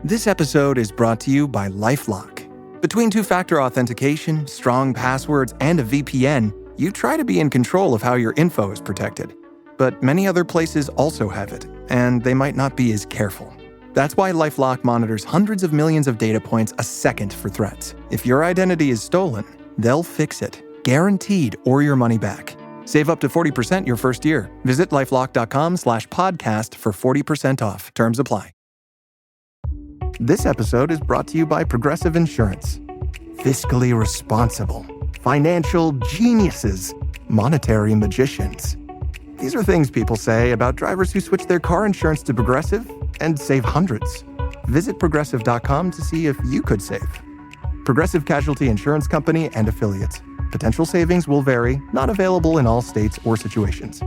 This episode is brought to you by LifeLock. Between two-factor authentication, strong passwords, and a VPN, you try to be in control of how your info is protected. But many other places also have it, and they might not be as careful. That's why LifeLock monitors hundreds of millions of data points a second for threats. If your identity is stolen, they'll fix it, guaranteed, or your money back. Save up to 40% your first year. Visit lifelock.com/podcast for 40% off. Terms apply. This episode is brought to you by Progressive Insurance. Fiscally responsible, financial geniuses, monetary magicians. These are things people say about drivers who switch their car insurance to Progressive and save hundreds. Visit progressive.com to see if you could save. Progressive Casualty Insurance Company and Affiliates. Potential savings will vary, not available in all states or situations.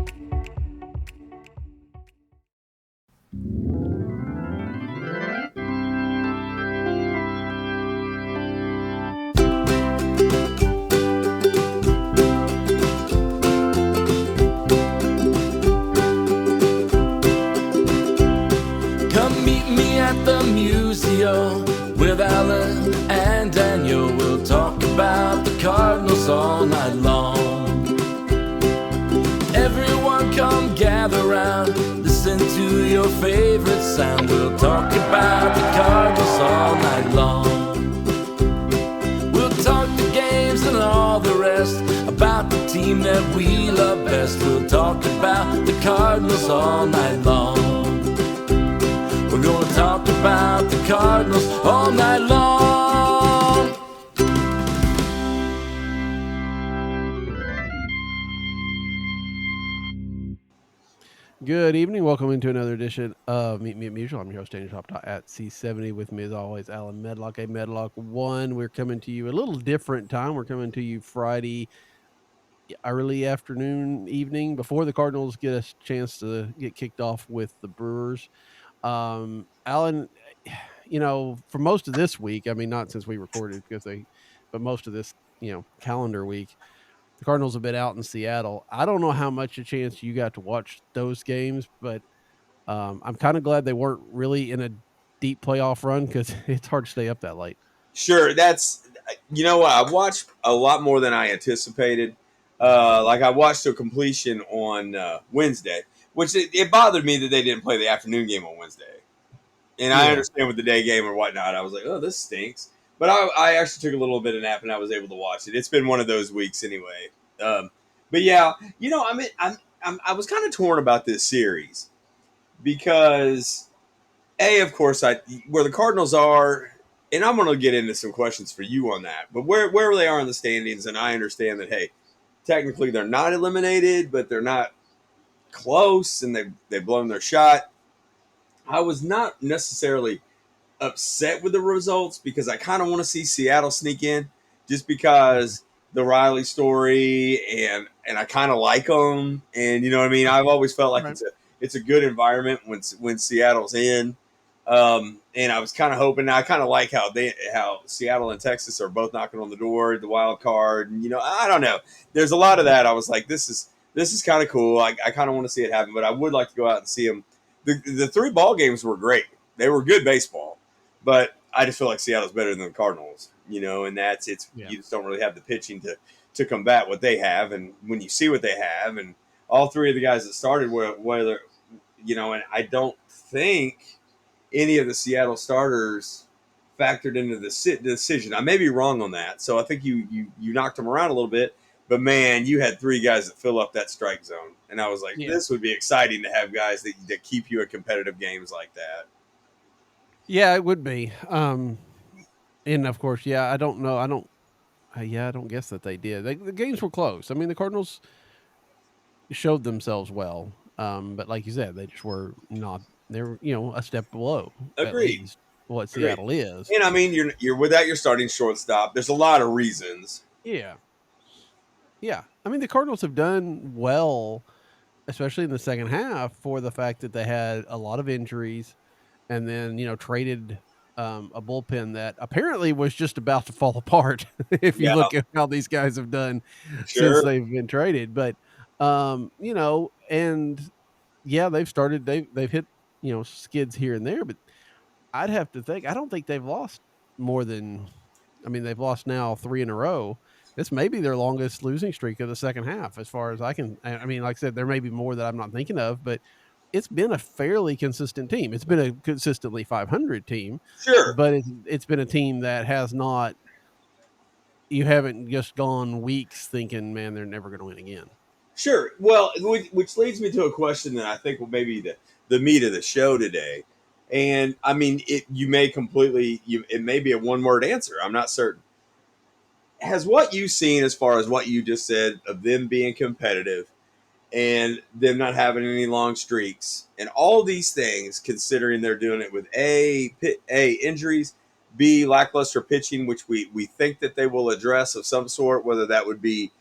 The Musial with Alan and Daniel. We'll talk about the Cardinals all night long. Everyone come gather round, listen to your favorite sound. We'll talk about the Cardinals all night long. We'll talk the games and all the rest, about the team that we love best. We'll talk about the Cardinals all night long. We're gonna talk about the Cardinals all night long. Good evening. Welcome into another edition of Meet Me at Musial. I'm your host, Daniel Top at C70. With me, as always, Alan Medlock, a Medlock 1. We're coming to you a little different time. We're coming to you Friday early afternoon, evening, before the Cardinals get a chance to get kicked off with the Brewers. Alan, for most of this week, I mean, not since we recorded but most of this, calendar week, the Cardinals have been out in Seattle. I don't know how much a chance you got to watch those games, but I'm kind of glad they weren't really in a deep playoff run because it's hard to stay up that late. Sure. I watched a lot more than I anticipated. I watched to completion on Wednesday, which it bothered me that they didn't play the afternoon game on Wednesday. And I understand with the day game or whatnot, I was like, oh, this stinks. But I actually took a little bit of nap and I was able to watch it. It's been one of those weeks anyway. But yeah, I was kind of torn about this series because, of course, where the Cardinals are, and I'm going to get into some questions for you on that, but where they are in the standings, and I understand that, hey, technically they're not eliminated, but they're not close, and they've blown their shot. I was not necessarily upset with the results because I kind of want to see Seattle sneak in just because the Riley story and I kind of like them. And you know what I mean? I've always felt like it's a good environment when Seattle's in. And I was kind of hoping, I kind of like how Seattle and Texas are both knocking on the door, the wild card. And, I don't know. There's a lot of that. I was like, this is kind of cool. I kind of want to see it happen, but I would like to go out and see them. The 3 ball games were great. They were good baseball, but I just feel like Seattle's better than the Cardinals, and you just don't really have the pitching to combat what they have. And when you see what they have, and all 3 of the guys that started whether, and I don't think any of the Seattle starters factored into the decision. I may be wrong on that. So I think you knocked them around a little bit. But, man, you had 3 guys that fill up that strike zone. And I was like, This would be exciting to have guys that keep you in competitive games like that. Yeah, it would be. And, of course, I don't know. I don't guess that they did. The games were close. I mean, the Cardinals showed themselves well. But like you said, they just were not – they were, a step below. Agreed. At least what Seattle is. And, I mean, you're without your starting shortstop. There's a lot of reasons. Yeah. Yeah. I mean, the Cardinals have done well, especially in the second half, for the fact that they had a lot of injuries and then, traded a bullpen that apparently was just about to fall apart if you look at how these guys have done since they've been traded. But, they've hit, skids here and there. But I'd have to think. I don't think they've lost more than. I mean, they've lost now 3 in a row. This may be their longest losing streak of the second half, as far as I can. I mean, like I said, there may be more that I'm not thinking of, but it's been a fairly consistent team. It's been a consistently 500 team, Sure, but it's been a team that has not. You haven't just gone weeks thinking, man, they're never going to win again. sure. Well, which leads me to a question that I think will maybe the meat of the show today. And I mean, it may be a one word answer. I'm not certain. Has what you've seen as far as what you just said of them being competitive and them not having any long streaks and all these things, considering they're doing it with a injuries, b lackluster pitching, which we think that they will address of some sort, whether that would be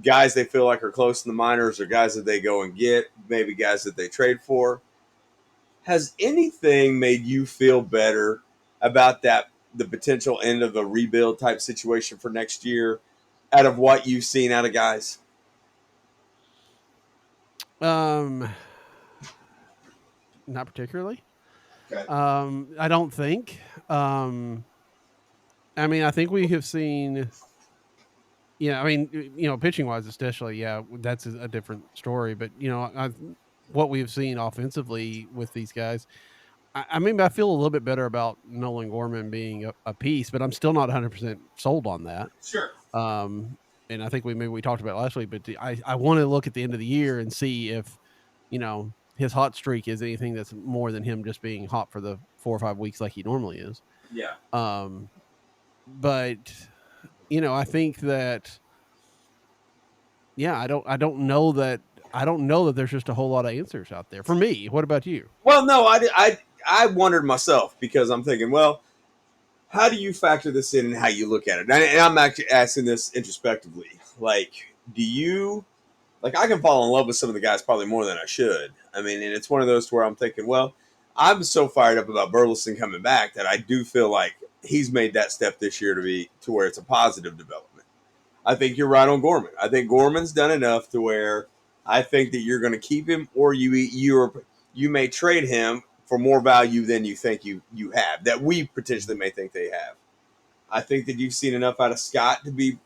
guys they feel like are close in the minors or guys that they go and get, maybe guys that they trade for. Has anything made you feel better about the potential end of a rebuild type situation for next year out of what you've seen out of guys? Um, Not particularly. Okay. I don't think. I mean, I think we have seen. Yeah, I mean, pitching wise, especially, yeah, that's a different story. But what we've seen offensively with these guys, I mean, I feel a little bit better about Nolan Gorman being a piece, but I'm still not 100% sold on that. Sure. Um, and I think we talked about it last week, but I want to look at the end of the year and see if his hot streak is anything that's more than him just being hot for the 4 or 5 weeks like he normally is. Yeah. Um, but I think that I don't know that there's just a whole lot of answers out there for me. What about you? Well, no, I wondered myself because I'm thinking, well, how do you factor this in and how you look at it? And I'm actually asking this introspectively. Like, do you like I can fall in love with some of the guys probably more than I should. I mean, and it's one of those where I'm thinking, well, I'm so fired up about Burleson coming back that I do feel like he's made that step this year to where it's a positive development. I think you're right on Gorman. I think Gorman's done enough to where I think that you're going to keep him, or you may trade him for more value than you think you have, that we potentially may think they have. I think that you've seen enough out of Scott to be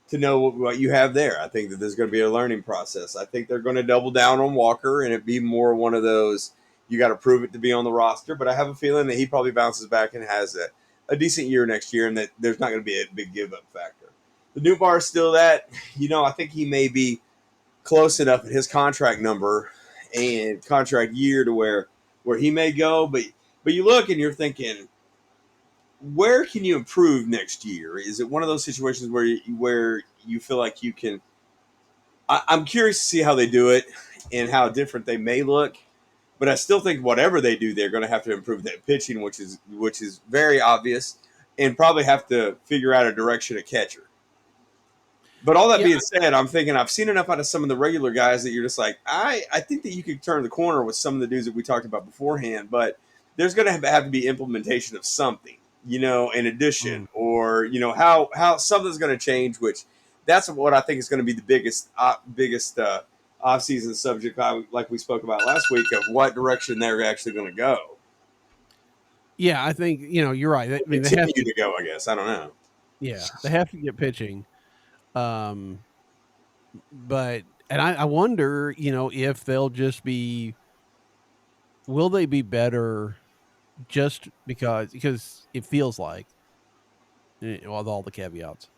to know what you have there. I think that there's going to be a learning process. I think they're going to double down on Walker and it be more one of those you got to prove it to be on the roster. But I have a feeling that he probably bounces back and has a decent year next year, and that there's not going to be a big give up factor. The new bar is still that I think he may be close enough at his contract number and contract year to where he may go, but you look and you're thinking, where can you improve next year? Is it one of those situations where you feel like you can? I'm curious to see how they do it and how different they may look, but I still think whatever they do, they're going to have to improve that pitching, which is very obvious, and probably have to figure out a direction at catcher. But all that Yeah, being said, I'm thinking I've seen enough out of some of the regular guys that you're just like, I think that you could turn the corner with some of the dudes that we talked about beforehand, but there's going to have to be implementation of something, in addition, mm, or, how something's going to change, which that's what I think is going to be the biggest off-season subject, like we spoke about last week, of what direction they're actually going to go. yeah. I think you're right. I mean, they have Continue to. to go, I guess. I don't know. Yeah, they have to get pitching. Um, but and I wonder, if they'll just be. Will they be better just because it feels like, with all the caveats,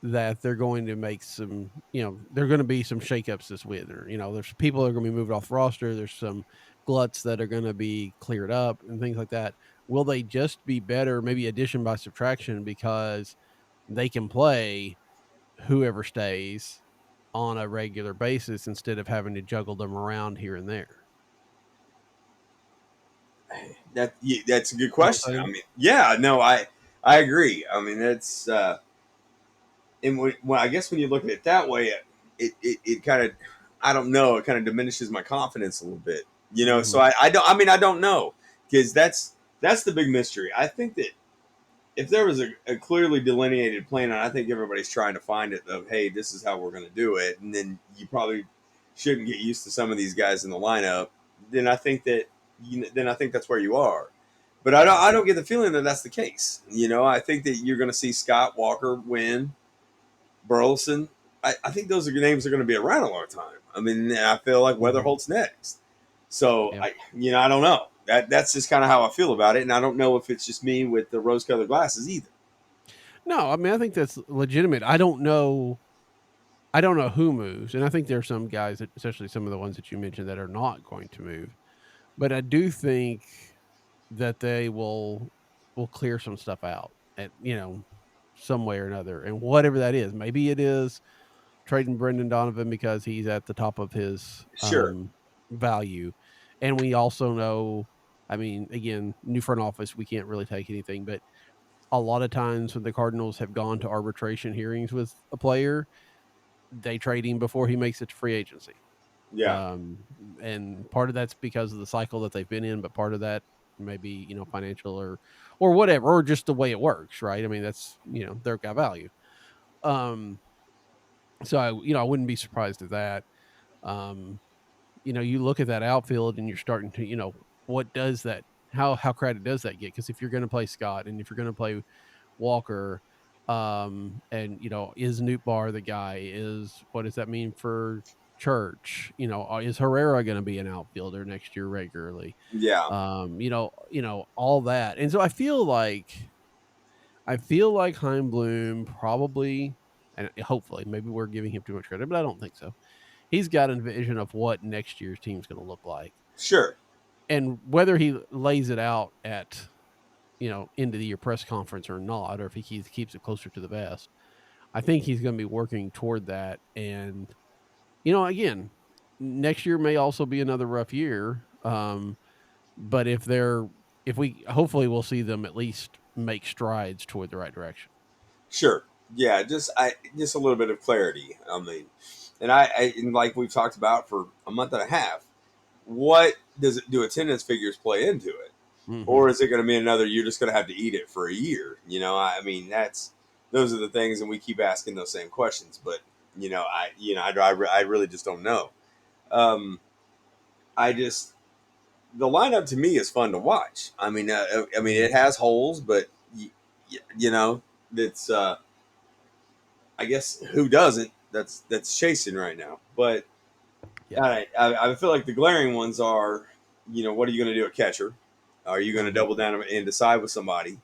that they're going to make some, there are going to be some shakeups this winter. There's people that are going to be moved off the roster. There's some gluts that are going to be cleared up and things like that. Will they just be better, maybe addition by subtraction, because they can play whoever stays on a regular basis instead of having to juggle them around here and there? That's a good You know what question. I'm I saying? mean, yeah, no, I agree. I mean, that's and I guess when you look at it that way, it kind of, I don't know, it kind of diminishes my confidence a little bit. So Mhm. I don't know, because that's the big mystery. I think that if there was a clearly delineated plan, and I think everybody's trying to find it, of hey, this is how we're going to do it, and then you probably shouldn't get used to some of these guys in the lineup. Then I think that then I think that's where you are. But I don't get the feeling that that's the case. I think that you're going to see Scott, Walker, Winn, Burleson. I think those names are going to be around a long time. I mean, I feel like Weatherholt's next. So Yeah. I don't know. That's just kind of how I feel about it, and I don't know if it's just me with the rose-colored glasses either. No, I mean, I think that's legitimate. I don't know who moves, and I think there are some guys, especially some of the ones that you mentioned, that are not going to move. But I do think that they will clear some stuff out at some way or another, and whatever that is. Maybe it is trading Brendan Donovan because he's at the top of his Sure. value, and we also know. I mean, again, new front office, we can't really take anything, but a lot of times when the Cardinals have gone to arbitration hearings with a player, they trade him before he makes it to free agency. Yeah. Um, and part of that's because of the cycle that they've been in, but part of that maybe, financial or whatever, or just the way it works, right? I mean, that's, their guy value. Um, so I wouldn't be surprised at that. Um, you look at that outfield and you're starting to, what does that, how crowded does that get? Because if you're going to play Scott and if you're going to play Walker, and is Newt Barr the guy? What does that mean for Church? Is Herrera going to be an outfielder next year regularly? Yeah. All that. And so I feel like Heim Bloom probably, and hopefully, maybe we're giving him too much credit, but I don't think so. He's got a vision of what next year's team's going to look like, Sure. and whether he lays it out at end of the year press conference or not, or if he keeps it closer to the vest. I think he's going to be working toward that. And, again, next year may also be another rough year. But if we hopefully we'll see them at least make strides toward the right direction. Sure. Yeah. Just a little bit of clarity. I mean, and like we've talked about for a month and a half, what do attendance figures play into it? Mm-hmm. Or is it going to be another, you're just going to have to eat it for a year? I mean, those are the things, and we keep asking those same questions, but I really just don't know. The lineup to me is fun to watch. I mean, it has holes, but it's, I guess who doesn't that's chasing right now, but Yeah. I feel like the glaring ones are, what are you going to do at catcher? Are you going to double down and decide with somebody?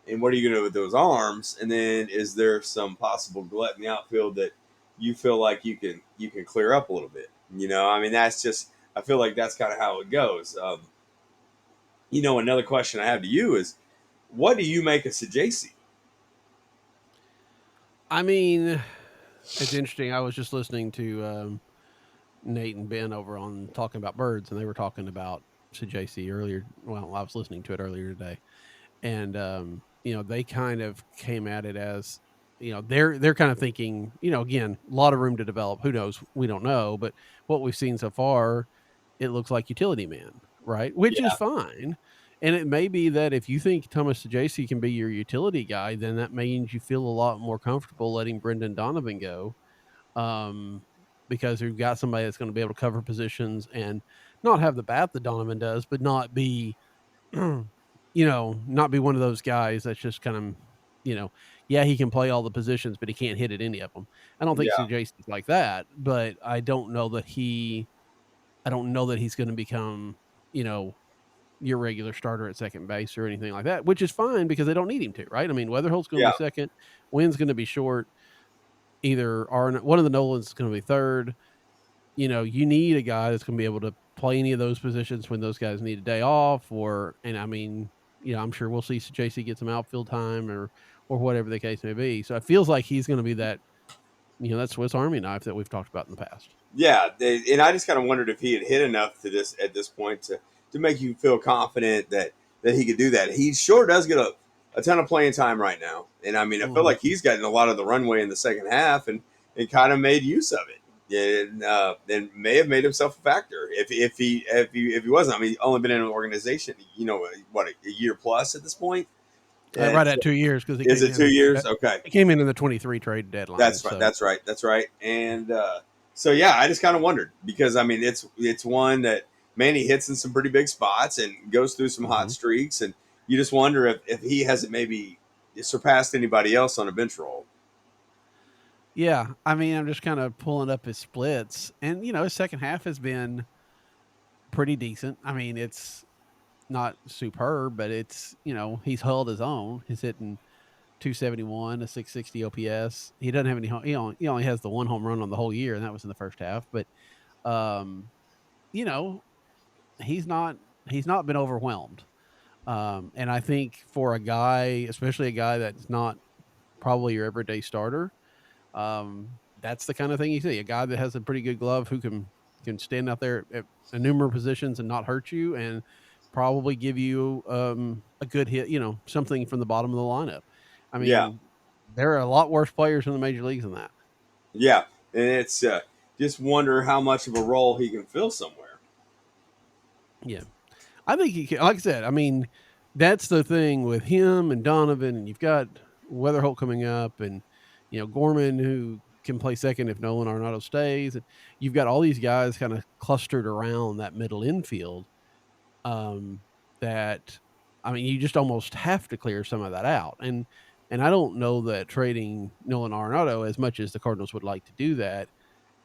And what are you going to do with those arms? And then is there some possible glut in the outfield that you feel like you can clear up a little bit? I mean, I feel like that's kind of how it goes. Another question I have to you is, what do you make of Sajasi? I mean, it's interesting. I was just listening to Nate and Ben over on Talking About Birds, and they were talking about JC earlier. Well, I was listening to it earlier today, and they kind of came at it as they're kind of thinking, again, a lot of room to develop. Who knows? We don't know, but what we've seen so far, it looks like utility man, right? Which is Yeah. fine. And it may be that if you think Thomas JC can be your utility guy, then that means you feel a lot more comfortable letting Brendan Donovan go, um, because you've got somebody that's going to be able to cover positions and not have the bat that Donovan does, but not be, not be one of those guys that's just kind of, yeah, he can play all the positions, but he can't hit at any of them. I don't think Yeah. Jason's like that, but I don't know that he's going to become, your regular starter at second base or anything like that, which is fine because they don't need him to, right? I mean, Weatherholt's going to Yeah. be second, Wynn's going to be short. Either one of the Nolans is going to be third. You need a guy that's going to be able to play any of those positions when those guys need a day off, and I mean, I'm sure we'll see JC get some outfield time or whatever the case may be. So it feels like he's going to be that, that Swiss Army knife that we've talked about in the past. Yeah, and I just kind of wondered if he had hit enough at this point to make you feel confident that he could do that. He sure does get a ton of playing time right now, and I mean, I feel like he's gotten a lot of the runway in the second half and kind of made use of it, and may have made himself a factor if he wasn't. I mean, he's only been in an organization, what, a year plus at this point. Right at 2 years, because is it 2 years? Okay, he came in the 23 trade deadline. That's right. That's right. And so yeah, I just kind of wondered because I mean it's one that man, he hits in some pretty big spots and goes through some hot Hmm. streaks, and you just wonder if he hasn't maybe surpassed anybody else on a bench roll. Yeah, I mean, I'm just kind of pulling up his splits, and his second half has been pretty decent. I mean, it's not superb, but it's he's held his own. He's hitting 271, a 660 OPS. He doesn't have any. He only has the one home run on the whole year, and that was in the first half. But um, you know, he's not he's not been overwhelmed. And I think for a guy, especially a guy that's not probably your everyday starter, that's the kind of thing you see. A guy that has a pretty good glove who can stand out there at numerous positions and not hurt you, and probably give you a good hit. Something from the bottom of the lineup. I Yeah, mean, there are a lot worse players in the major leagues than that. yeah, and it's just wonder how much of a role he can fill somewhere. Yeah, I think he can. Like I said, I mean, that's the thing with him and Donovan, and you've got Weatherholt coming up, and Gorman who can play second if Nolan Arenado stays, and you've got all these guys kind of clustered around that middle infield. Um, that I mean, you just almost have to clear some of that out, and I don't know that trading Nolan Arenado, as much as the Cardinals would like to do that,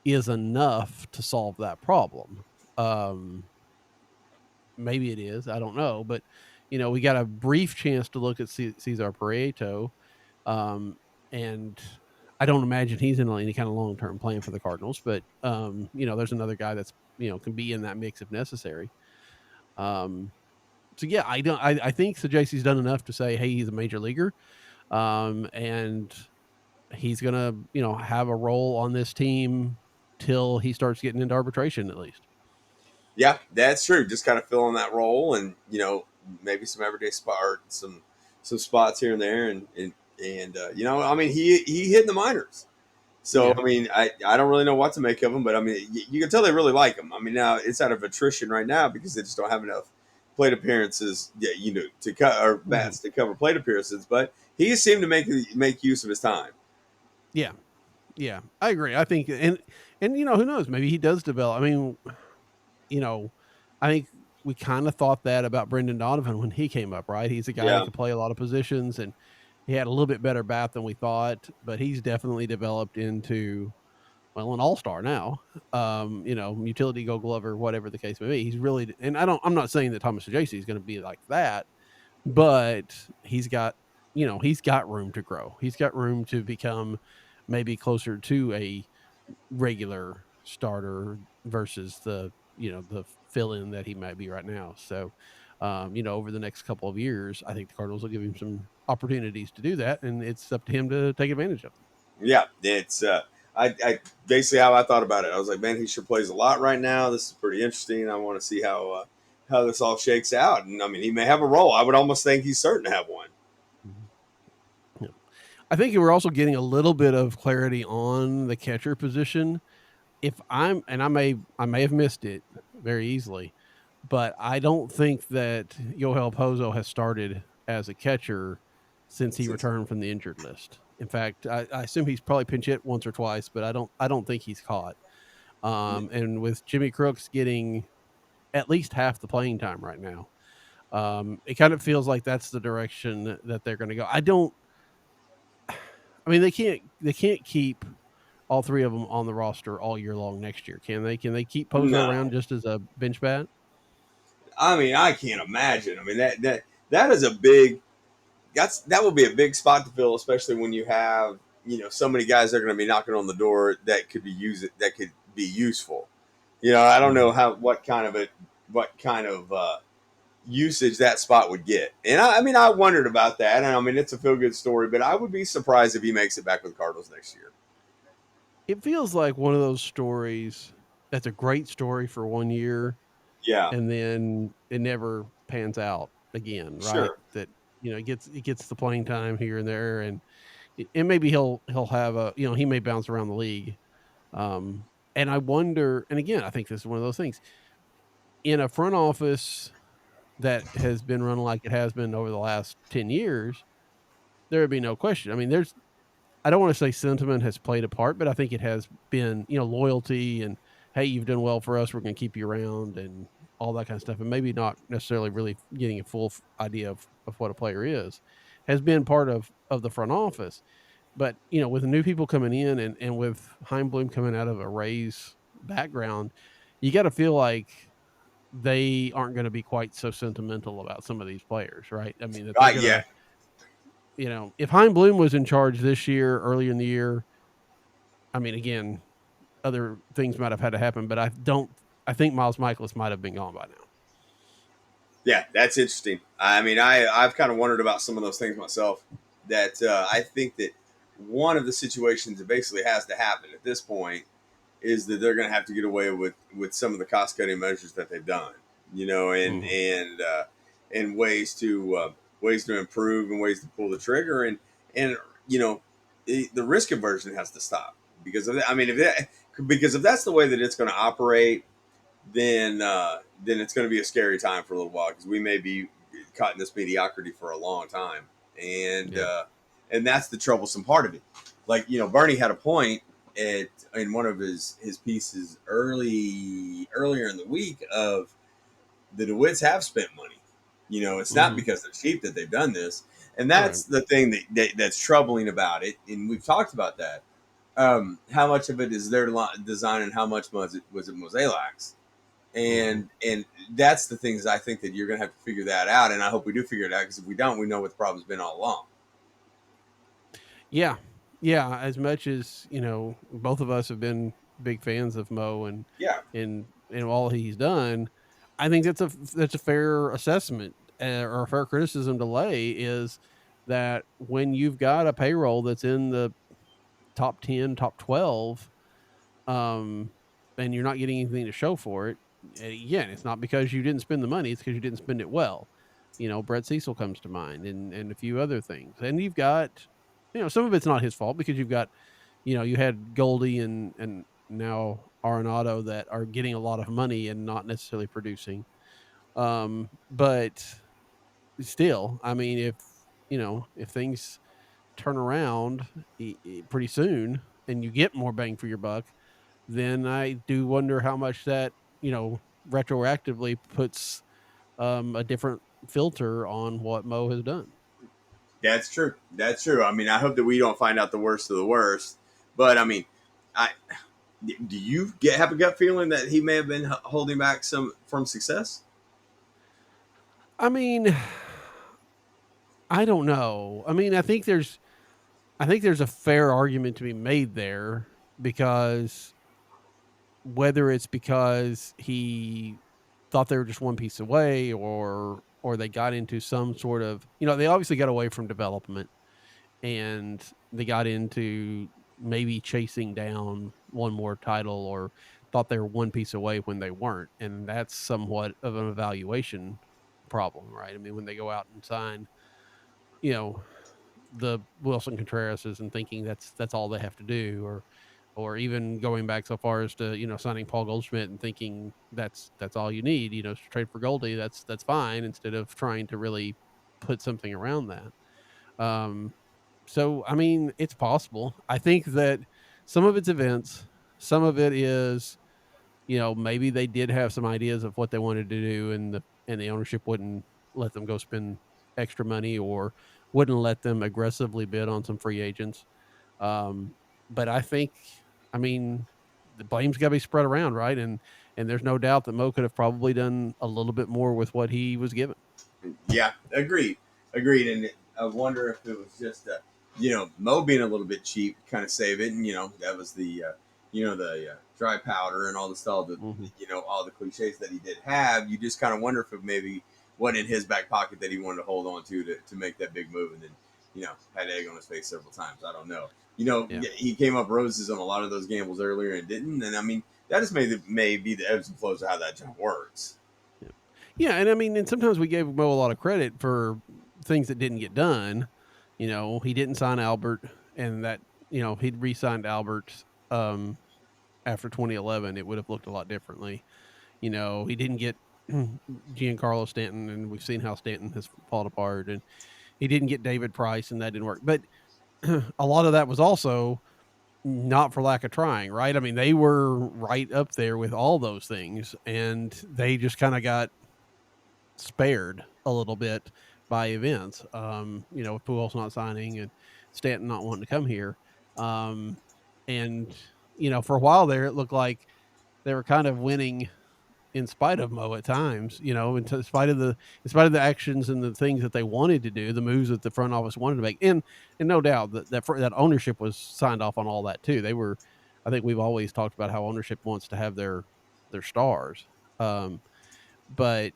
is enough to solve that problem. Um, Maybe it is. I don't know, but we got a brief chance to look at Cesar Prieto, um, and I don't imagine he's in any kind of long term plan for the Cardinals. But there's another guy that's can be in that mix if necessary. Um, so yeah, I don't. I think JC's done enough to say, hey, he's a major leaguer, and he's gonna have a role on this team till he starts getting into arbitration at least. Yeah, that's true. Just kind of filling that role, and maybe some everyday spot, or some spots here and there, and I mean, he hit in the minors. So Yeah. I mean, I don't really know what to make of him, but I mean, you can tell they really like him. I mean, now it's out of attrition right now because they just don't have enough plate appearances, yeah, to cut or Mhm. bats to cover plate appearances. But he seemed to make use of his time. Yeah. Yeah, I agree. I think, and who knows? Maybe he does develop. I mean, you know, I think we kind of thought that about Brendan Donovan when he came up, right? He's a guy that Yeah, could play a lot of positions, and he had a little bit better bat than we thought, but he's definitely developed into an all-star now. Utility Gold Glover, whatever the case may be. He's really, and I'm not saying that Thomas JC is going to be like that, but he's got room to grow. He's got room to become maybe closer to a regular starter versus the fill in that he might be right now. So, over the next couple of years, I think the Cardinals will give him some opportunities to do that, and it's up to him to take advantage of them. yeah. It's I basically how I thought about it. I was like, man, he sure plays a lot right now. This is pretty interesting. I want to see how this all shakes out. And I mean, he may have a role. I would almost think he's certain to have one. Mhm. Yeah. I think we're also getting a little bit of clarity on the catcher position. If I'm and I may have missed it very easily, but I don't think that Yoel Pozo has started as a catcher since he Since returned from the injured list. In fact, I assume he's probably pinch hit once or twice, but I don't think he's caught. And with Jimmy Crooks getting at least half the playing time right now, it kind of feels like that's the direction that they're going to go. I mean, they can't keep all three of them on the roster all year long next year, can they? Can they keep Pozo no, around just as a bench bat? I mean, I can't imagine. I mean, that is a big. That will be a big spot to fill, especially when you have so many guys that are going to be knocking on the door that could be useful. I don't know Mhm. what kind of usage that spot would get, and I mean, I wondered about that, and I mean, it's a feel good story, but I would be surprised if he makes it back with the Cardinals next year. It feels like one of those stories that's a great story for 1 year, Yeah, and then it never pans out again, right? sure. That, it gets the playing time here and there, and maybe he'll have he may bounce around the league. And I wonder, and again, I think this is one of those things, in a front office that has been run like it has been over the last 10 years, there would be no question. I mean, I don't wanna say sentiment has played a part, but I think it has been, loyalty and, "Hey, you've done well for us, we're gonna keep you around," and all that kind of stuff, and maybe not necessarily really getting a full idea of what a player is, has been part of the front office. But with the new people coming in, and with Heimblum coming out of a Rays background, you got to feel like they aren't going to be quite so sentimental about some of these players, right? I mean, that they're going Yeah, to, if Heimblum was in charge this year, earlier in the year, I mean, again, other things might have had to happen, but I think Miles Michaelis might have been gone by now. yeah, that's interesting. I mean, I've kind of wondered about some of those things myself. That I think that one of the situations that basically has to happen at this point is that they're going to have to get away with some of the cost cutting measures that they've done, and Mhm. and ways to improve and ways to pull the trigger, and the risk aversion has to stop because of that. I mean, because if that's the way that it's going to operate, then it's going to be a scary time for a little while because we may be caught in this mediocrity for a long time, and Yeah. and that's the troublesome part of it. Like Bernie had a point in one of his pieces earlier in the week of the DeWitts have spent money. It's not Mhm. because they're cheap that they've done this, and Right. that's the thing that's troubling about it. And we've talked about that. How much of it is their design, and how much was it Mozeliak's? Mhm. And that's the things I think that you're going to have to figure that out, and I hope we do figure it out because if we don't, we know what the problem's been all along. Yeah. Yeah. As much as, both of us have been big fans of Mo Yeah, and all he's done, I think that's a fair assessment, or a fair criticism to lay, is that when you've got a payroll that's in the top 10, top 12, um, and you're not getting anything to show for it, again, it's not because you didn't spend the money, it's because you didn't spend it well. Brett Cecil comes to mind, and a few other things. And you've got, some of it's not his fault because you've got, you had Goldie and now Arenado that are getting a lot of money and not necessarily producing. But still, I mean, if things turn around pretty soon and you get more bang for your buck, then I do wonder how much that, retroactively puts a different filter on what Mo has done. that's true. That's true. I mean, I hope that we don't find out the worst of the worst. But I mean, I do you have a gut feeling that he may have been holding back some from success? I mean, I don't know. I mean, I think there's a fair argument to be made there, because whether it's because he thought they were just one piece away, or they got into some sort of, they obviously got away from development, and they got into maybe chasing down one more title, or thought they were one piece away when they weren't. And that's somewhat of an evaluation problem, right? I mean, when they go out and sign, you know, the Wilson Contrerases, and thinking that's all they have to do, or even going back so far as to, signing Paul Goldschmidt and thinking that's all you need, to trade for Goldie, that's fine, instead of trying to really put something around that. Um, so, I mean, it's possible. I think that some of it's events, some of it is, maybe they did have some ideas of what they wanted to do, and the ownership wouldn't let them go spend extra money, or wouldn't let them aggressively bid on some free agents. But I think, I mean, the blame's got to be spread around, right? And there's no doubt that Mo could have probably done a little bit more with what he was given. Yeah, agreed. And I wonder if it was just Mo being a little bit cheap, kind of save it, and that was the dry powder and all the stuff that Mhm. all the cliches that he did have. You just kind of wonder if it maybe went in his back pocket that he wanted to hold on to make that big move, and then had egg on his face several times. I don't know. Yeah. He came up roses on a lot of those gambles earlier and didn't, and I mean that is maybe the ebbs and flows of how that job works. Yeah. Yeah, and I mean, and sometimes we gave Mo a lot of credit for things that didn't get done. He didn't sign Albert, and that, he'd re-signed Albert after 2011, it would have looked a lot differently. He didn't get Giancarlo Stanton, and we've seen how Stanton has fallen apart, and he didn't get David Price, and that didn't work. But a lot of that was also, not for lack of trying, right? I mean, they were right up there with all those things, and they just kind of got spared a little bit by events. With Pujols not signing and Stanton not wanting to come here, um, and for a while there, it looked like they were kind of winning in spite of Mo at times. In spite of the actions and the things that they wanted to do, the moves that the front office wanted to make, and no doubt that ownership was signed off on all that too. They were, I think we've always talked about how ownership wants to have their stars, but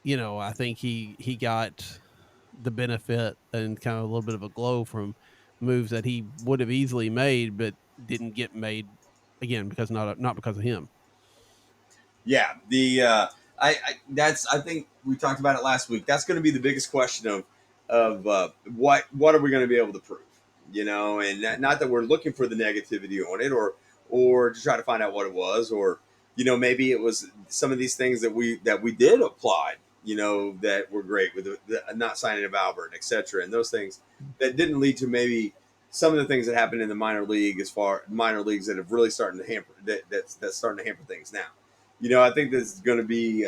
I think he got the benefit and kind of a little bit of a glow from moves that he would have easily made, but didn't get made again because not because of him. Yeah, I think we talked about it last week. That's going to be the biggest question of what are we going to be able to prove, and not that we're looking for the negativity on it or to try to find out what it was, or maybe it was some of these things that we did apply, that were great with the not signing of Albert, etc., and those things that didn't lead to maybe some of the things that happened in the minor leagues that have really starting to hamper that's starting to hamper things now. I think this is going to be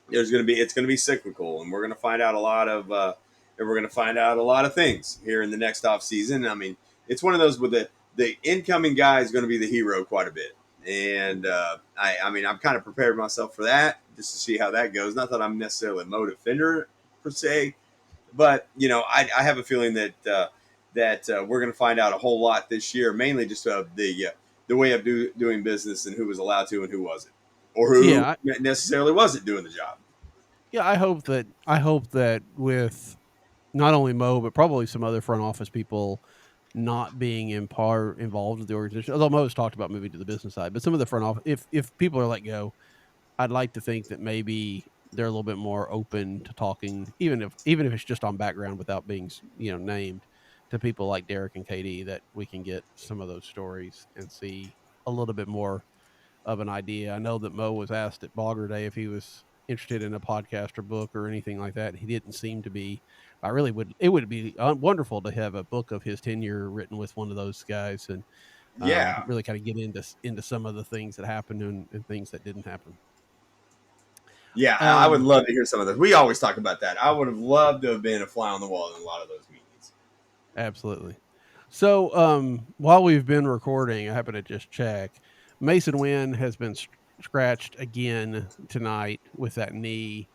it's going to be cyclical, and we're going to find out a lot of and we're going to find out a lot of things here in the next off season. I mean, it's one of those with the incoming guy is going to be the hero quite a bit, and I mean, I'm kind of prepared myself for that just to see how that goes. Not that I'm necessarily a Mo defender per se, but I have a feeling that we're going to find out a whole lot this year, mainly just of the way of doing business and who was allowed to and who wasn't, or who Yeah, necessarily wasn't doing the job. yeah. I hope that with not only Mo but probably some other front office people not being in part involved with the organization. Although Mo's talked about moving to the business side, but some of the front office, if people are let go, I'd like to think that maybe they're a little bit more open to talking, even if it's just on background without being named, to people like Derek and Katie, that we can get some of those stories and see a little bit more of an idea. I know that Mo was asked at Blogger Day if he was interested in a podcast or book or anything like that. He didn't seem to be. I really would. It would be wonderful to have a book of his tenure written with one of those guys and Yeah, really kind of get into some of the things that happened and things that didn't happen. yeah, I would Um, love to hear some of this. We always talk about that. I would have loved to have been a fly on the wall in a lot of those meetings. Absolutely. So, while we've been recording, I happen to just check. Masyn Winn has been scratched again tonight with that knee.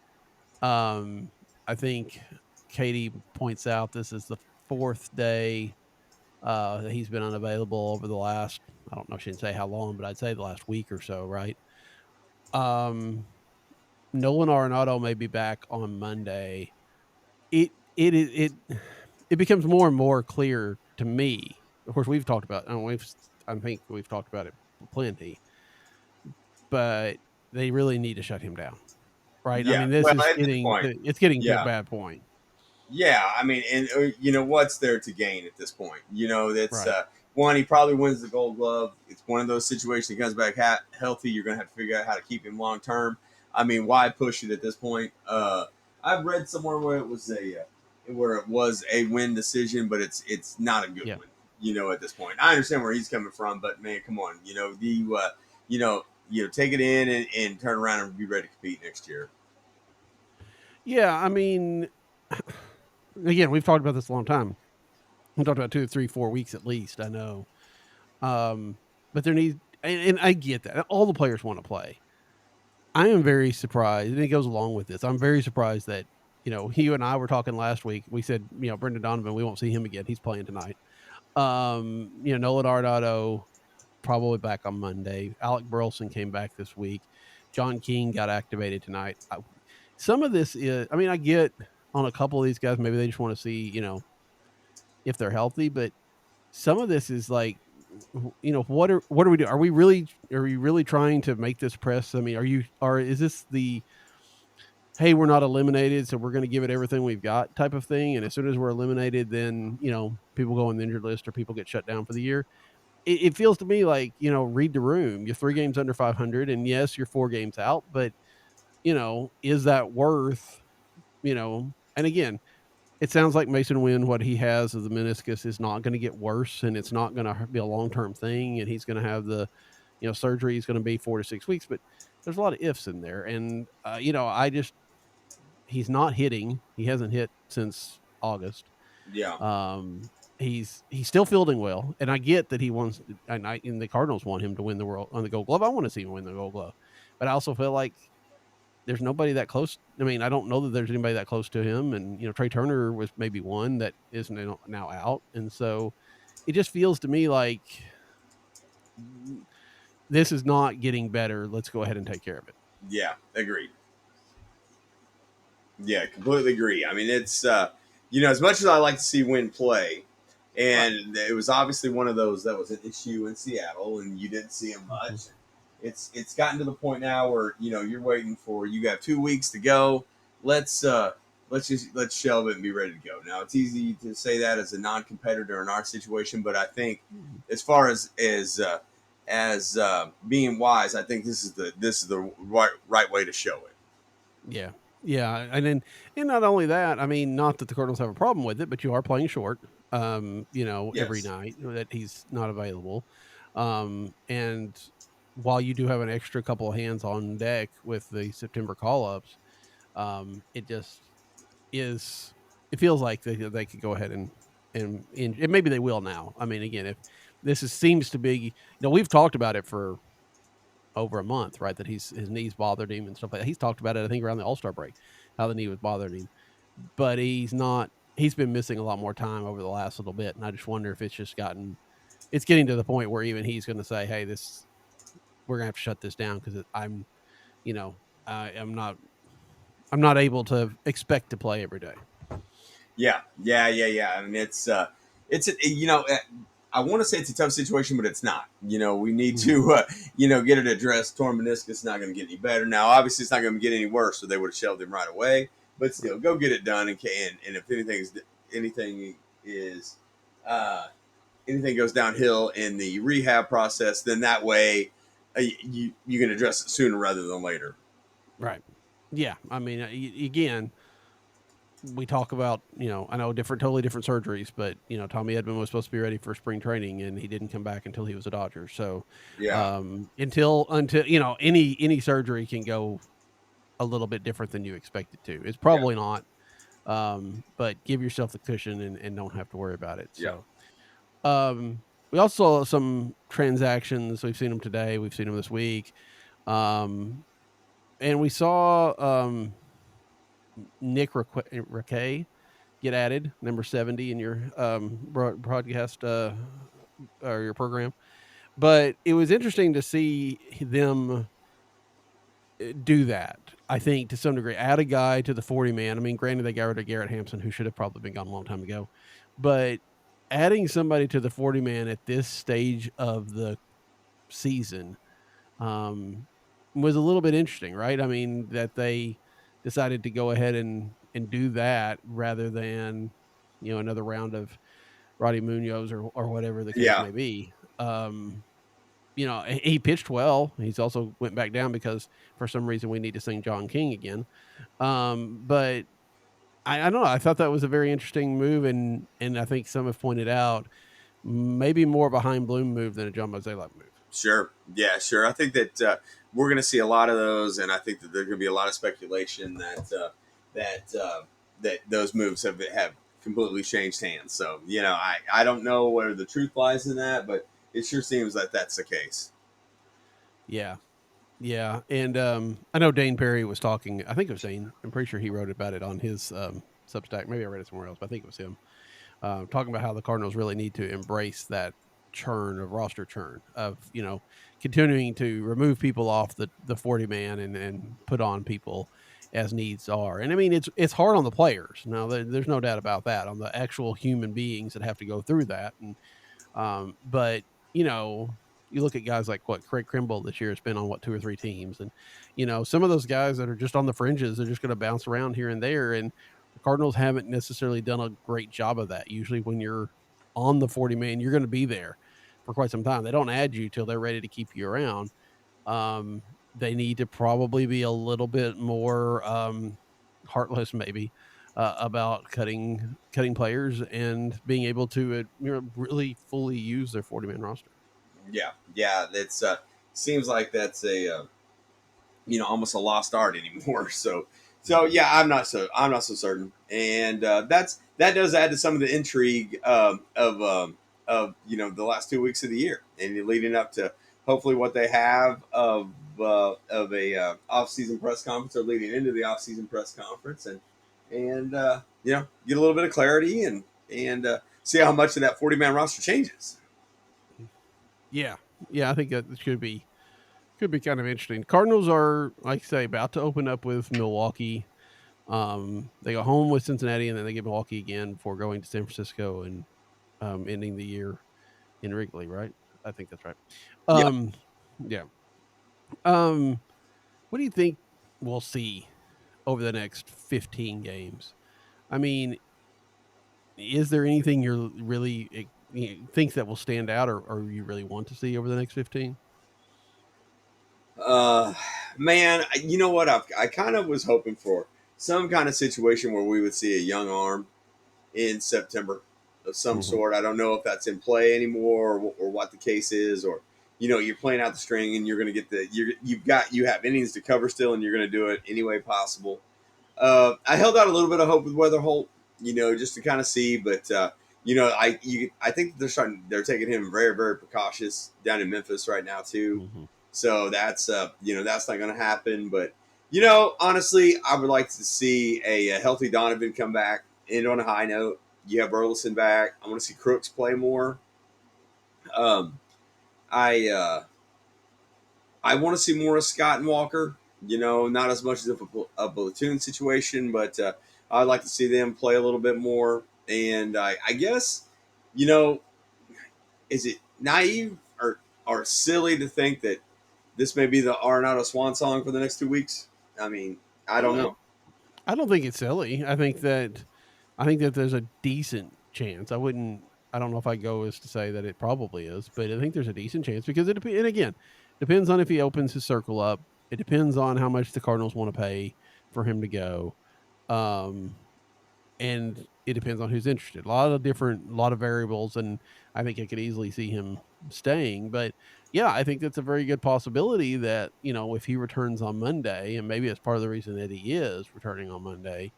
Um, I think Katie points out this is the fourth day that he's been unavailable over the last. I don't know. She didn't say how long, but I'd say the last week or so, right? Um, Nolan Arenado may be back on Monday. It becomes more and more clear to me. Of course, we've talked about, and I think we've talked about it plenty, but they really need to shut him down, right? I Yeah, mean, this well, is at this point, it's getting to a yeah, bad point, yeah. I mean, and what's there to gain at this point? That's right? one. He probably wins the Gold Glove. It's one of those situations. He comes back healthy. You're going to have to figure out how to keep him long term. I mean, why push it at this point? I've read somewhere where it was a win decision, but it's not a good Yeah, one. At this point, I understand where he's coming from, but man, come on. Take it in and turn around and be ready to compete next year. yeah. I mean, again, we've talked about this a long time. We talked about 2, 3, 4 weeks at least. I know, but there needs, and I get that all the players want to play. I am very surprised, and it goes along with this. I'm very surprised that you and I were talking last week. We said Brendan Donovan, we won't see him again. He's playing tonight. Nolan Arenado probably back on Monday. Alec Burleson came back this week. John King got activated tonight. Some of this is, I mean, I get on a couple of these guys, maybe they just want to see if they're healthy, but some of this is like, what are we doing? Are we really trying to make this press? I mean, is this the, hey, we're not eliminated, so we're going to give it everything we've got type of thing? And as soon as we're eliminated, then people go on the injured list or people get shut down for the year. It feels to me like, read the room. You're 3 games under 500, and yes, you're 4 games out, but is that worth? And again, it sounds like Masyn Winn, what he has of the meniscus is not going to get worse, and it's not going to be a long term thing, and he's going to have the, surgery is going to be 4 to 6 weeks, but there's a lot of ifs in there, and I just he's not hitting. He hasn't hit since August. Yeah, He's still fielding well, and I get that he wants, and the Cardinals want him to win the world on the Gold Glove. I want to see him win the Gold Glove, but I also feel like there's nobody that close. I mean, I don't know that there's anybody that close to him, and Trey Turner was maybe one that is now out, and so it just feels to me like this is not getting better. Let's go ahead and take care of it. yeah, agreed. Yeah, completely agree. I mean, it's as much as I like to see Wynn play, Right. and it was obviously one of those that was an issue in Seattle, and you didn't see him much. Mhm. It's gotten to the point now where you're waiting for you got 2 weeks to go. Let's let's shelve it and be ready to go. Now it's easy to say that as a non-competitor in our situation, but I think as far as being wise, I think this is the right way to show it. Yeah. Yeah, and not only that, I mean, not that the Cardinals have a problem with it, but you are playing short, every Yes. night that he's not available. And while you do have an extra couple of hands on deck with the September call-ups, it just is it feels like they could go ahead and maybe they will now. I mean, again, if seems to be, we've talked about it for over a month, right? That his knees bothered him and stuff like that. He's talked about it, I think, around the All-Star break, how the knee was bothering him. But he's been missing a lot more time over the last little bit. And I just wonder if it's getting to the point where even he's gonna say, hey, we're gonna have to shut this down because you know, I'm not able to expect to play every day. Yeah. I mean, I want to say it's a tough situation, but it's not. We need Mhm. to get it addressed. Torn meniscus is not going to get any better. Now, obviously, it's not going to get any worse, so they would have shelved him right away. But Right. still, go get it done, and if anything is uh, anything goes downhill in the rehab process, then that way you can address it sooner rather than later. Right. Yeah. I mean, again, we talk about, I know totally different surgeries, but Tommy Edman was supposed to be ready for spring training, and he didn't come back until he was a Dodger. So, Yeah, until any surgery can go a little bit different than you expect it to. It's yeah, probably not, but give yourself the cushion and don't have to worry about it. yeah, So, we also saw some transactions. We've seen them today. We've seen them this week, um, and we saw Nick Raquet get added, number 70 in your broadcast or your program. But it was interesting to see them do that. I think to some degree, add a guy to the 40 man. I mean, granted, they got rid of Garrett Hampson, who should have probably been gone a long time ago, but adding somebody to the 40 man at this stage of the season um, was a little bit interesting, right? I mean, that they decided to go ahead and do that rather than another round of Roddy Munoz or whatever the case yeah. may be. He pitched well. He's also went back down because for some reason we need to sing John King again. But I don't know. I thought that was a very interesting move, and I think some have pointed out maybe more behind Bloom move than a John Mozeliak move. Sure. Yeah, sure. I think that we're going to see a lot of those, and I think that there's going to be a lot of speculation that those moves have completely changed hands. So I don't know where the truth lies in that, but it sure seems like that's the case. Yeah. Yeah, and, I know Dane Perry was talking. I think it was Dane. I'm pretty sure he wrote about it on his, Substack. Maybe I read it somewhere else, but I think it was him, talking about how the Cardinals really need to embrace that roster churn of, continuing to remove people off the 40 man and put on people as needs are. And I mean, it's hard on the players. Now, there's no doubt about that, on the actual human beings that have to go through that, and but you look at guys like what Craig Krimble this year has been on 2 or 3 teams, and some of those guys that are just on the fringes, they're just going to bounce around here and there, and the Cardinals haven't necessarily done a great job of that. Usually, when you're on the 40 man, you're going to be there for quite some time. They don't add you till they're ready to keep you around. They need to probably be a little bit more heartless, maybe, about cutting players and being able to really fully use their 40-man roster. Yeah. That's seems like that's a almost a lost art anymore. So yeah, I'm not so certain, and that does add to some of the intrigue of the last 2 weeks of the year and leading up to hopefully what they have of a off season press conference or leading into the off season press conference and get a little bit of clarity and see how much of that 40-man roster changes. Yeah, yeah, I think that could be kind of interesting. Cardinals are, like I say, about to open up with Milwaukee. They go home with Cincinnati, and then they get Milwaukee again before going to San Francisco and ending the year in Wrigley. Right? I think that's right. Yeah. Um, yeah. Um, what do you think we'll see over the next 15 games? I mean, is there anything you're really think that will stand out, or you really want to see over the next 15? Uh, Man, you know what? I kind of was hoping for some kind of situation where we would see a young arm in September of some Mm-hmm. sort. I don't know if that's in play anymore or what the case is, or you're playing out the string and you're going to get you have innings to cover still, and you're going to do it any way possible. I held out a little bit of hope with Weather Holt, just to kind of see, but I think they're taking him very very precautious down in Memphis right now too. Mm-hmm. So that's not going to happen. But honestly, I would like to see a healthy Donovan come back, end on a high note. You have Burleson back. I want to see Crooks play more. Um, I I want to see more of Scott and Walker. Not as much as a platoon situation, but I'd like to see them play a little bit more. And I guess, you know, is it naive or silly to think that this may be the Arenado swan song for the next 2 weeks? I mean, I don't Uh, know. I don't think it's silly. I think that there's a decent chance. I don't know if I go as to say that it probably is, but I think there's a decent chance because and again, depends on if he opens his circle up. It depends on how much the Cardinals want to pay for him to go. Um, and it depends on who's interested. A lot of variables, and I think I could easily see him staying. But yeah, I think that's a very good possibility that if he returns on Monday, and maybe it's part of the reason that he is returning on Monday,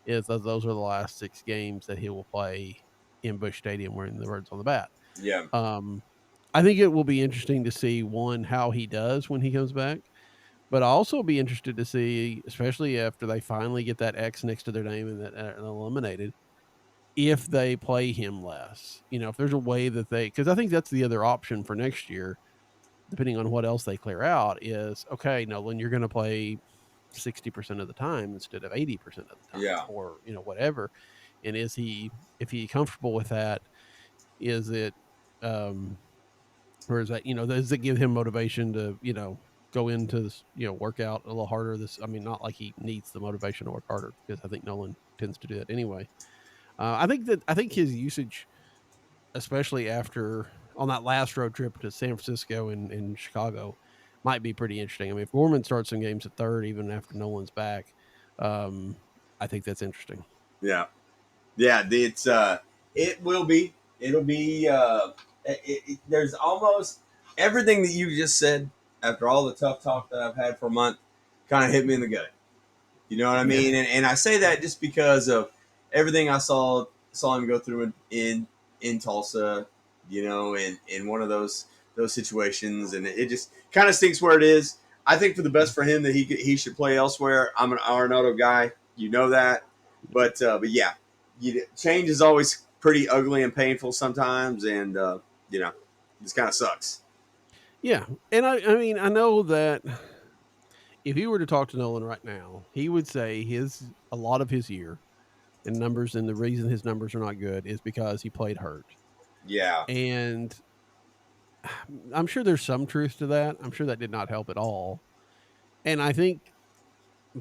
is that those are the last 6 games that he will play in Busch Stadium wearing the birds on the bat. Yeah, Um, I think it will be interesting to see one how he does when he comes back. But I'll also be interested to see, especially after they finally get that X next to their name and that eliminated, if they play him less. If there's a way that because I think that's the other option for next year, depending on what else they clear out, is okay, Nolan, you're going to play 60% of the time instead of 80% of the time, yeah, or whatever. And if he comfortable with that? Is it, um, or is that does it give him motivation to go into this work out a little harder? I mean, not like he needs the motivation to work harder because I think Nolan tends to do that anyway. I think his usage, especially after on that last road trip to San Francisco and Chicago, might be pretty interesting. I mean, if Gorman starts some games at third, even after Nolan's back, um, I think that's interesting. yeah, yeah. It will be. It'll be. There's almost everything that you just said after all the tough talk that I've had for a month kind of hit me in the gut. You know what I Yeah, mean? And I say that just because of everything I saw him go through in Tulsa, in one of those situations, and it just kind of stinks where it is. I think for the best for him that he should play elsewhere. I'm an Arenado guy, you know that, but yeah, change is always pretty ugly and painful sometimes, and you know, this kind of sucks. yeah, and I mean I know that if you were to talk to Nolan right now, he would say a lot of his year and numbers, and the reason his numbers are not good is because he played hurt. Yeah, And I'm sure there's some truth to that. I'm sure that did not help at all. And I think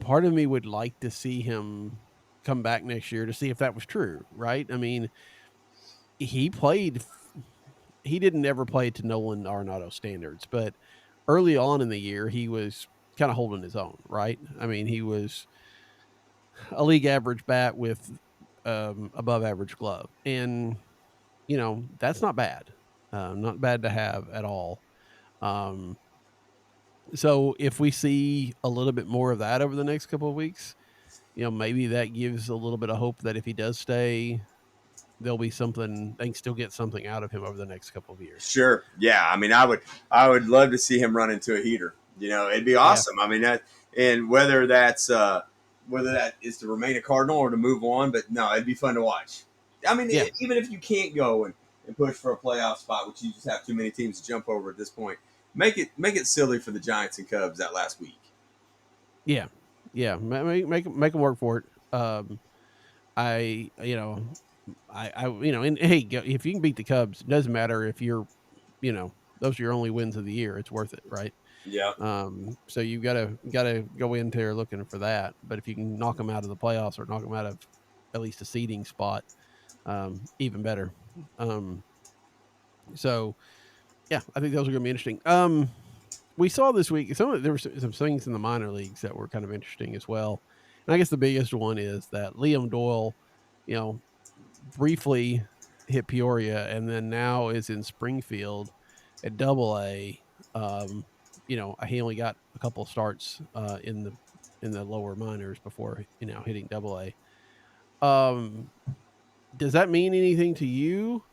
part of me would like to see him come back next year to see if that was true, right? I mean, he played he didn't ever play to Nolan Arenado standards, but early on in the year he was kind of holding his own, right? I mean, he was a league average bat with above average glove, and that's not bad, not bad to have at all. Um, so if we see a little bit more of that over the next couple of weeks, maybe that gives a little bit of hope that if he does stay, there'll be something they can still get something out of him over the next couple of years. Sure. Yeah. I mean, I would love to see him run into a heater. It'd be Yeah, awesome. I mean, and whether that is to remain a Cardinal or to move on, but no, it'd be fun to watch. I mean, yeah, even if you can't go and push for a playoff spot, which you just have too many teams to jump over at this point, make it silly for the Giants and Cubs that last week. yeah, yeah. Make them work for it. I and hey, if you can beat the Cubs, it doesn't matter if those are your only wins of the year. It's worth it, right? Yeah. So you gotta go in there looking for that. But if you can knock them out of the playoffs or knock them out of at least a seeding spot, even better. Um, so yeah, I think those are going to be interesting. We saw this week there were some things in the minor leagues that were kind of interesting as well. And I guess the biggest one is that Liam Doyle, you know, briefly hit Peoria and then now is in Springfield at Double A. He only got a couple of starts in the lower minors before hitting Double A. Um, does that mean anything to you?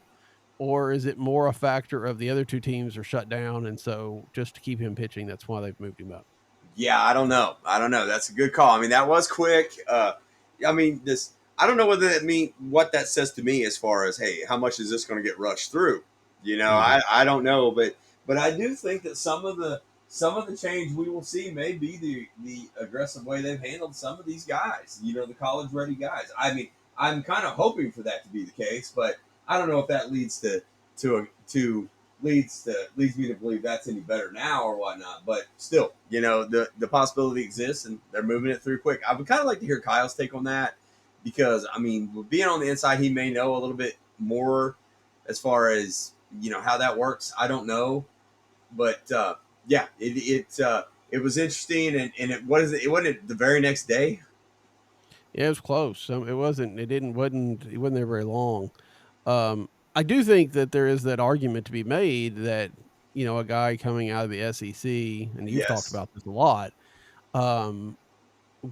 Or is it more a factor of the other two teams are shut down, and so just to keep him pitching, that's why they've moved him up? Yeah, I don't know. I don't know. That's a good call. I mean, that was quick. I mean, this. I don't know whether that mean what that says to me as far as hey, how much is this going to get rushed through? Mhm. I don't know, but I do think that some of the change we will see may be the aggressive way they've handled some of these guys. The college ready guys. I mean, I'm kind of hoping for that to be the case, but I don't know if that leads me to believe that's any better now or whatnot. But still, the possibility exists, and they're moving it through quick. I would kind of like to hear Kyle's take on that because I mean, with being on the inside, he may know a little bit more as far as how that works. I don't know, but yeah, it was interesting, and it was it wasn't the very next day. Yeah, it was close. It wasn't. It wasn't there very long. I do think that there is that argument to be made that a guy coming out of the SEC, and you've talked Yes, about this a lot, um,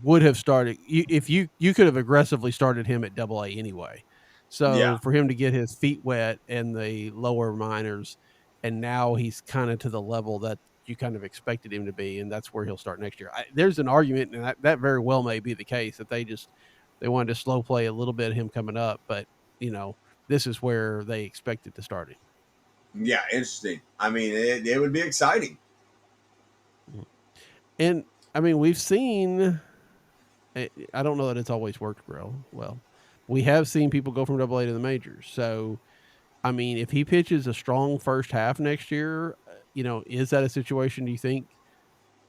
would have started if you could have aggressively started him at Double A anyway. yeah, So for him to get his feet wet in the lower minors, and now he's kind of to the level that you kind of expected him to be, and that's where he'll start next year. There's an argument, and that very well may be the case that they wanted to slow play a little bit of him coming up, but you know this is where they expected to start him. yeah. Interesting. I mean, it would be exciting. Mhm. And I mean, we've seen. I don't know that it's always worked real well. We have seen people go from Double A to the majors. So, I mean, if he pitches a strong first half next year, is that a situation? Do you think?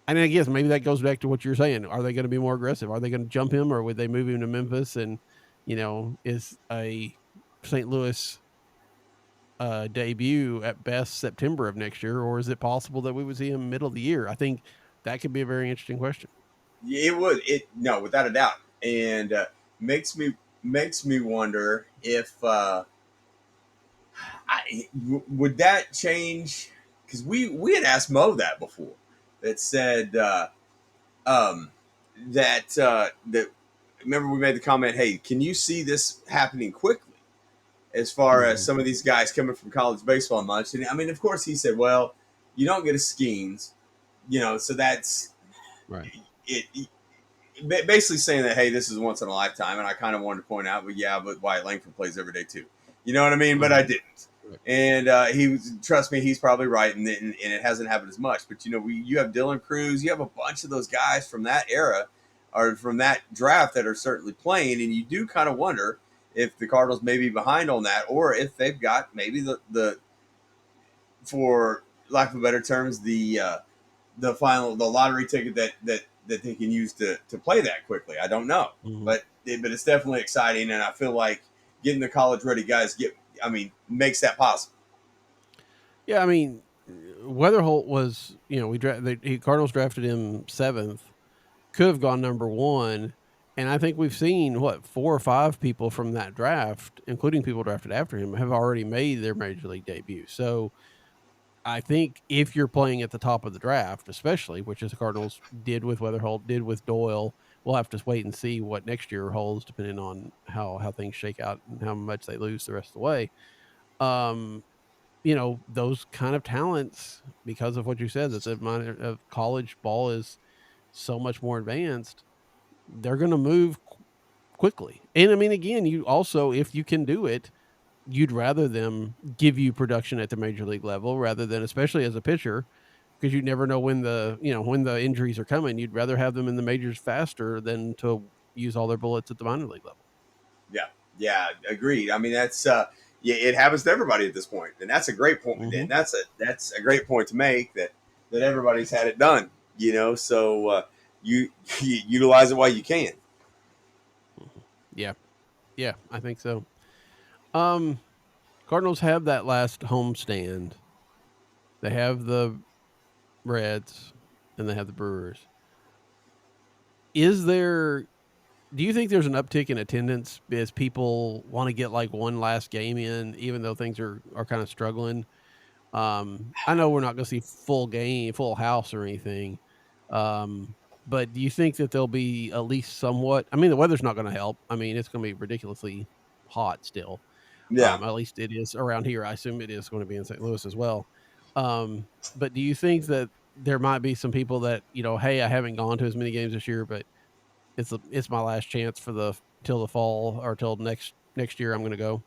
And I guess maybe that goes back to what you're saying. Are they going to be more aggressive? Are they going to jump him, or would they move him to Memphis? And is a St. Louis debut at best September of next year, or is it possible that we would see him middle of the year? I think that could be a very interesting question. Yeah, it would. It no, without a doubt, and makes me wonder if would that change because we had asked Mo that before that said um, that remember we made the comment, hey, can you see this happening quickly as far as Mhm. some of these guys coming from college baseball much? And I mean, of course, he said, well, you don't get a schemes, so that's Right. it basically saying that hey, this is once in a lifetime, and I kind of wanted to point out, but yeah, but Wyatt Langford plays every day too. You know what I mean? But I Mhm. didn't, Right. and trust me, he's probably right, and it hasn't happened as much. But you have Dylan Cruz, you have a bunch of those guys from that era or from that draft that are certainly playing, and you do kind of wonder if the Cardinals may be behind on that, or if they've got maybe the for lack of better terms the lottery ticket that they can use to play that quickly. I don't know, Mhm. but it's definitely exciting, and I feel like getting the college ready guys makes that possible. Yeah, I mean, Weatherholt Cardinals drafted him 7th, could have gone number 1, And I think we've seen what 4 or 5 people from that draft, including people drafted after him, have already made their major league debut. So I think if you're playing at the top of the draft, especially, which is the Cardinals did with Weatherholt, did with Doyle, we'll have to wait and see what next year holds, depending on how things shake out and how much they lose the rest of the way. Um, those kind of talents, because of what you said, that the minor of college ball is so much more advanced, they're going to move quickly. And I mean, again, you also, if you can do it, you'd rather them give you production at the major league level rather than, especially as a pitcher, because you never know when when the injuries are coming. You'd rather have them in the majors faster than to use all their bullets at the minor league level. Yeah, yeah, agreed. I mean, that's yeah, it happens to everybody at this point, and that's a great point. Mm-hmm. And that's a great point to make that everybody's had it done. So you utilize it while you can. Yeah, yeah, I think so. Um, Cardinals have that last home stand. They have the Reds and they have the Brewers. Is there Do you think there's an uptick in attendance as people want to get like one last game in, even though things are kind of struggling? I know we're not going to see full house or anything, um, but do you think that there'll be at least somewhat? I mean, the weather's not going to help. I mean, it's going to be ridiculously hot still. Yeah. At least it is around here. I assume it is going to be in St. Louis as well. But do you think that there might be some people that, hey, I haven't gone to as many games this year, but it's my last chance for the till the fall or till next year I'm going to go.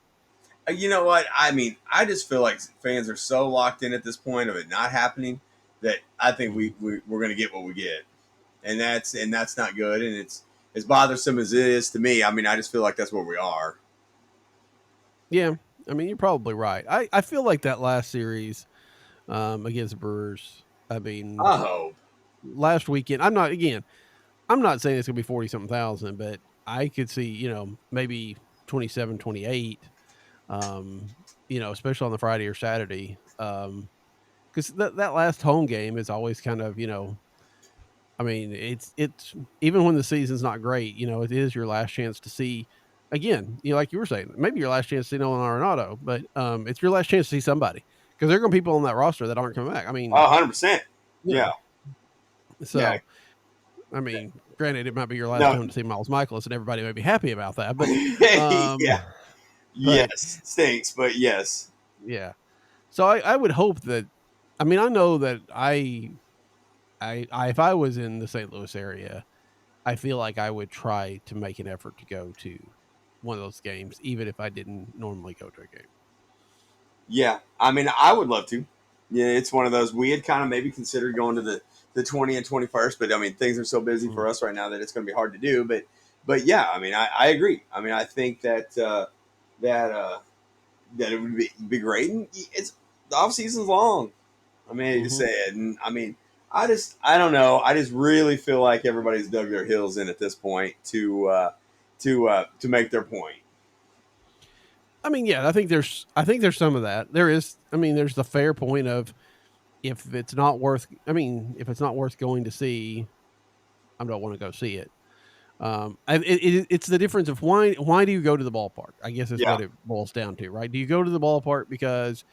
You know what? I mean, I just feel like fans are so locked in at this point of it not happening that I think we're going to get what we get, and that's not good, and it's as bothersome as it is to me. I mean, I just feel like that's where we are. Yeah, I mean you're probably right. I feel like that last series against the Brewers. I mean, I hope. last weekend. I'm not saying it's going to be 40 something thousand, but I could see maybe 27, 28. Especially on the Friday or Saturday. Because that last home game is always kind of I mean, it's even when the season's not great, it is your last chance to see again, like you were saying, maybe your last chance to see Nolan Arenado, but it's your last chance to see somebody because there are going to be people on that roster that aren't coming back. I mean, 100%. you Yeah. know, Yeah. so I mean, granted, it might be your last No. time to see Miles Michaelis, and everybody may be happy about that, but Yeah. but Yes. Stinks, but yes. yeah. So I would hope that. I mean, I know that if I was in the St. Louis area, I feel like I would try to make an effort to go to one of those games, even if I didn't normally go to a game. Yeah. I mean, I would love to. Yeah, it's one of those we had kind of maybe considered going to the 20 and 21st, but I mean, things are so busy Mm. for us right now that it's going to be hard to do. But yeah, I mean, I agree. I mean, I think that that it would be great. And it's the off season's long. I mean, I hate to Mm-hmm. say it, and I mean, I don't know. I just really feel like everybody's dug their heels in at this point to make their point. I mean, yeah, I think there's some of that. There is. I mean, there's the fair point of if it's not worth. I mean, if it's not worth going to see, I don't want to go see it. It's the difference of why do you go to the ballpark? I guess is Yeah, what it boils down to, right? Do you go to the ballpark because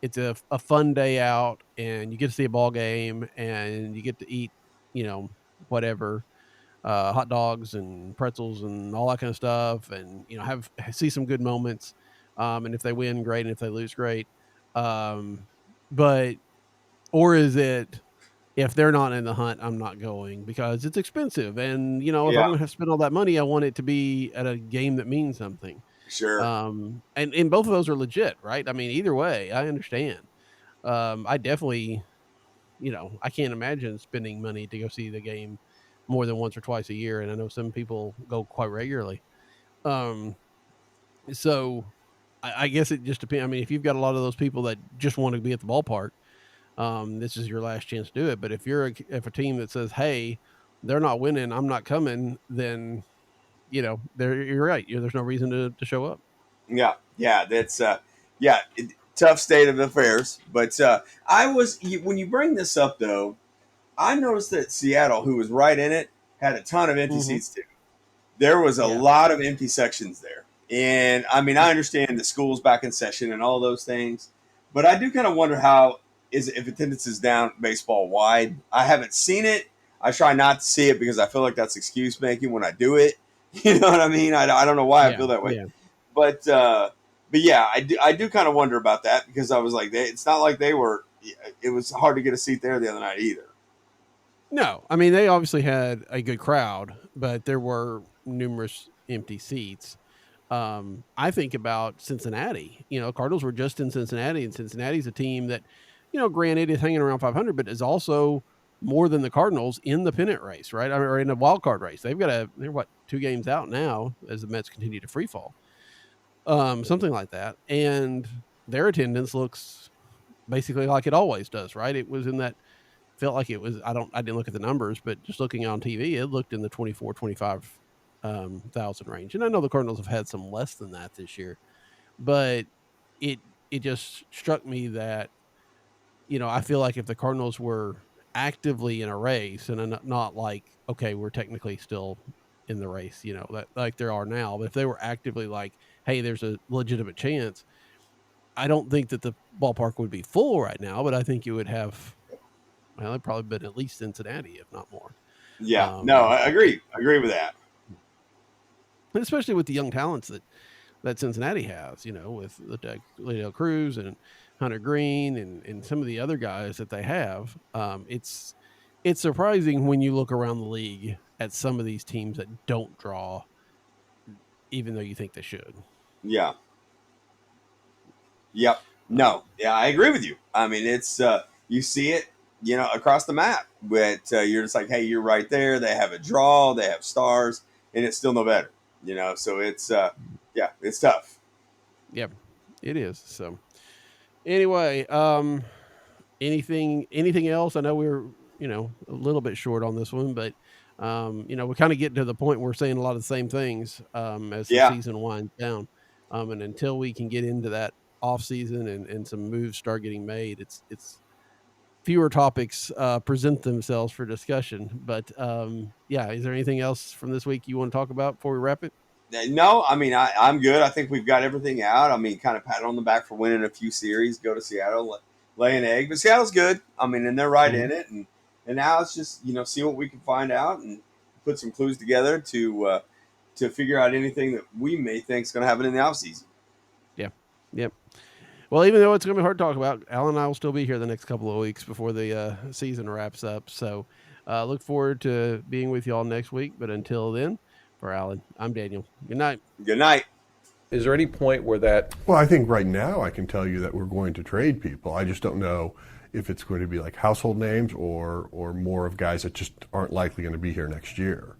it's a fun day out and you get to see a ball game and you get to eat, you know, whatever, hot dogs and pretzels and all that kind of stuff, and have see some good moments. And if they win, great, and if they lose, great. Um, but or is it if they're not in the hunt, I'm not going because it's expensive, and if I'm yeah, going to have to spend all that money, I want it to be at a game that means something. sure, And both of those are legit, right? I mean, either way, I understand. I definitely, I can't imagine spending money to go see the game more than once or twice a year, and I know some people go quite regularly. Um, so I guess it just depends. I mean, if you've got a lot of those people that just want to be at the ballpark, this is your last chance to do it. But if a team that says, "Hey, they're not winning, I'm not coming," then you're right. There's no reason to show up. yeah, yeah. That's tough state of affairs. But when you bring this up though, I noticed that Seattle, who was right in it, had a ton of empty Hmm. seats too. there was a Yeah. lot of empty sections there. And I mean, I understand the school's back in session and all those things, but I do kind of wonder how if attendance is down baseball wide. I haven't seen it. I try not to see it because I feel like that's excuse making when I do it. You know what I mean? I don't know why I feel that way, Yeah. but yeah, I do kind of wonder about that because I was like, it's not like they were. It was hard to get a seat there the other night either. No, I mean, they obviously had a good crowd, but there were numerous empty seats. I think about Cincinnati. Cardinals were just in Cincinnati, and Cincinnati's a team that, granted is hanging around 500, but is also more than the Cardinals in the pennant race, right? I mean, or in the wild card race. They're what, 2 games out now as the Mets continue to free fall, something like that. And their attendance looks basically like it always does, right? It was in that felt like it was, I didn't look at the numbers, but just looking on TV, it looked in the 24, 25 thousand range. And I know the Cardinals have had some less than that this year, but it just struck me that, I feel like if the Cardinals were actively in a race and not like, okay, we're technically still in the race, that like there are now, but if they were actively like, hey, there's a legitimate chance, I don't think that the ballpark would be full right now, but I think you would have, well, it'd probably been at least Cincinnati, if not more. Yeah, no, I agree. I agree with that. And especially with the young talents that Cincinnati has, with the Liddell Cruz and Hunter Green and some of the other guys that they have. It's surprising when you look around the league at some of these teams that don't draw, even though you think they should. Yeah. Yep. No. Yeah, I agree with you. I mean, it's you see it, across the map. But you're just like, hey, you're right there. They have a draw. They have stars, and it's still no better. So it's yeah, it's tough. Yeah, it is. So anyway, anything else? I know we're a little bit short on this one, but we kind of get to the point where we're saying a lot of the same things as the Yeah. season winds down, and until we can get into that off season and some moves start getting made, it's fewer topics present themselves for discussion. But yeah, is there anything else from this week you want to talk about before we wrap it? No, I mean, I'm good. I think we've got everything out. I mean, kind of pat on the back for winning a few series, go to Seattle, lay an egg. But Seattle's good. I mean, and they're right in it. And now it's just, see what we can find out and put some clues together to figure out anything that we may think is going to happen in the offseason. Yeah. Yep. Well, even though it's going to be hard to talk about, Alan and I will still be here the next couple of weeks before the season wraps up. So look forward to being with you all next week. But until then, for Alan, I'm Daniel. Good night. Good night. Is there any point where that... Well, I think right now I can tell you that we're going to trade people. I just don't know if it's going to be like household names or more of guys that just aren't likely going to be here next year.